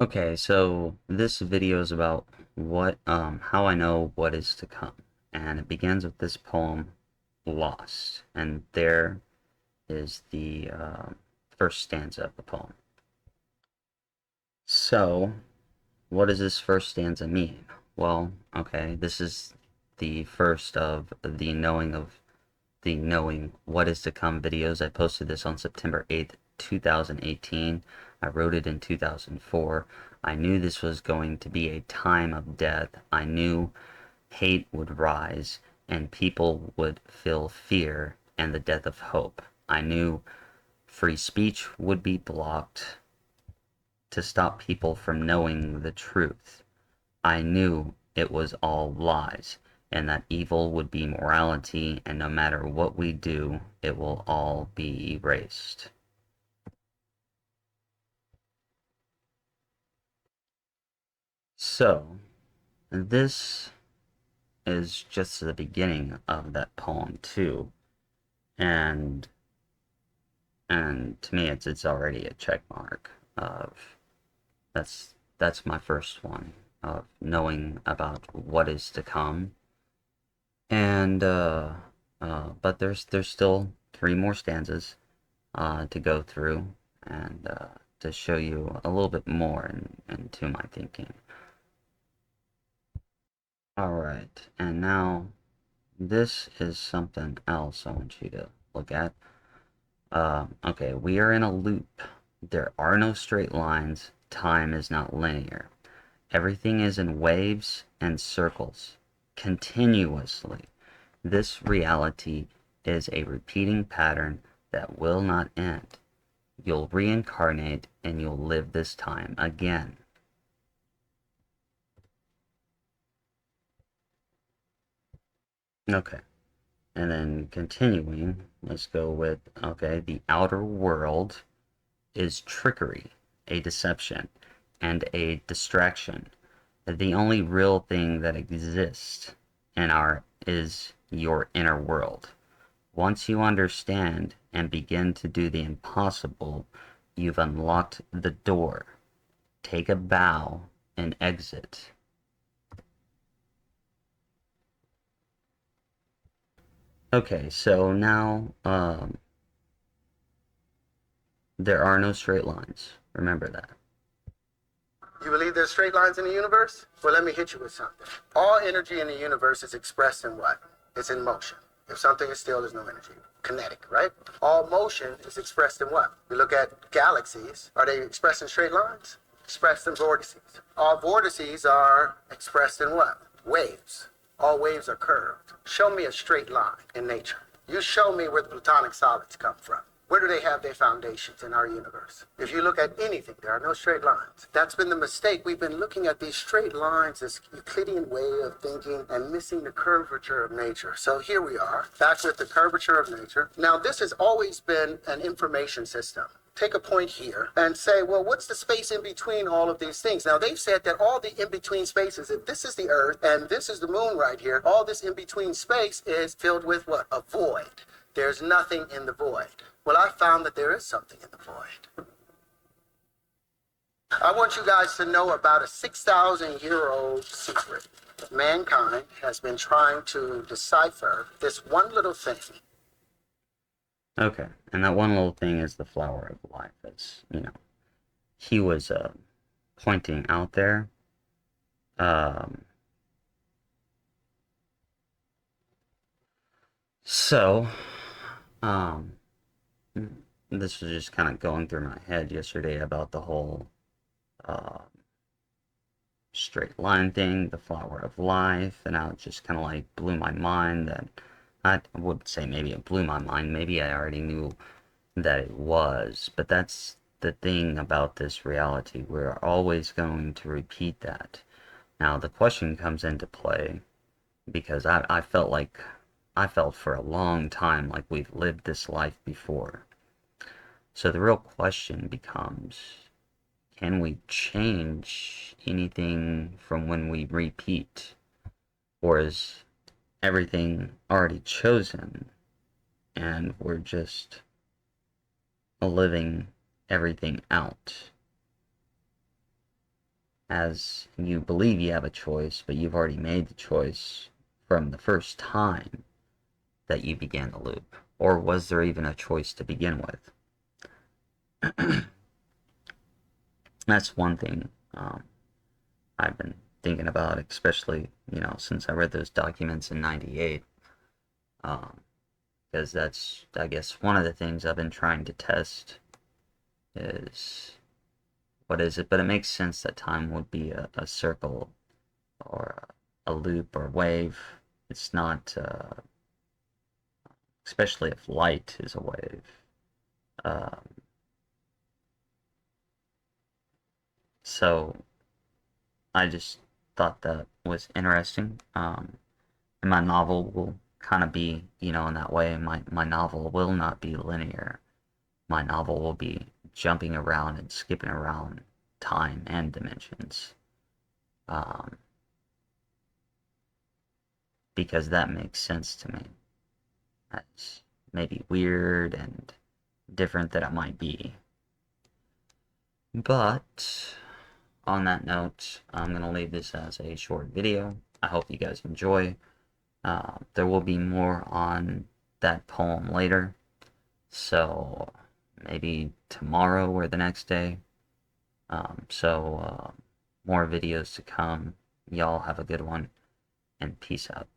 Okay, so this video is about how I know what is to come. And it begins with this poem, Lost. And there is the first stanza of the poem. So, what does this first stanza mean? Well, okay, this is the first of the knowing what is to come videos. I posted this on September 8th, 2018. I wrote it in 2004. I knew this was going to be a time of death. I knew hate would rise and people would feel fear and the death of hope. I knew free speech would be blocked to stop people from knowing the truth. I knew it was all lies, and that evil would be morality, and no matter what we do, it will all be erased. So, this is just the beginning of that poem too, and to me it's already a check mark of that's my first one of knowing about what is to come. And but there's still three more stanzas to go through and to show you a little bit more into my thinking. All right, and now this is something else I want you to look at. Okay, we are in a loop. There are no straight lines. Time is not linear. Everything is in waves and circles, continuously. This reality is a repeating pattern that will not end. You'll reincarnate and you'll live this time again. Okay. And then continuing, let's go with, okay, the outer world is trickery, a deception, and a distraction. The only real thing that exists in our is your inner world. Once you understand and begin to do the impossible, you've unlocked the door. Take a bow and exit. Okay, so now there are no straight lines. Remember that. You believe there's straight lines in the universe? Well, let me hit you with something. All energy in the universe is expressed in what? It's in motion. If something is still, there's no energy. Kinetic, right? All motion is expressed in what? We look at galaxies. Are they expressed in straight lines? Expressed in vortices. All vortices are expressed in what? Waves. All waves are curved. Show me a straight line in nature. You show me where the platonic solids come from. Where do they have their foundations in our universe? If you look at anything, there are no straight lines. That's been the mistake. We've been looking at these straight lines, this Euclidean way of thinking, and missing the curvature of nature. So here we are, back with the curvature of nature. Now, this has always been an information system. Take a point here and say, well, what's the space in between all of these things? Now, they've said that all the in-between spaces, if this is the Earth and this is the moon right here, all this in-between space is filled with what? A void. There's nothing in the void. Well, I found that there is something in the void. I want you guys to know about a 6,000-year-old secret. Mankind has been trying to decipher this one little thing. Okay, and that one little thing is the flower of life. It's, he was pointing out there. Um, so, um, this was just kind of going through my head yesterday about the whole uh, straight line thing, the flower of life, and how it just kind of like blew my mind that I would say maybe it blew my mind. Maybe I already knew that it was, but that's the thing about this reality. We're always going to repeat that. Now, the question comes into play because I felt for a long time like we've lived this life before. So the real question becomes, can we change anything from when we repeat? Or is everything already chosen and we're just living everything out? as you believe you have a choice, but you've already made the choice from the first time that you began the loop? Or was there even a choice to begin with? That's one thing I've been thinking about, especially, since I read those documents in 98. Because that's, I guess, one of the things I've been trying to test is, what is it? But it makes sense that time would be a circle or a loop or wave. It's not, especially if light is a wave. So I just thought that was interesting. And my novel will kind of be, in that way. My novel will not be linear. My novel will be jumping around and skipping around time and dimensions. Um, because that makes sense to me. That's maybe weird and different that it might be. But on that note, I'm going to leave this as a short video. I hope you guys enjoy. There will be more on that poem later. So maybe tomorrow or the next day. So more videos to come. Y'all have a good one, and peace out.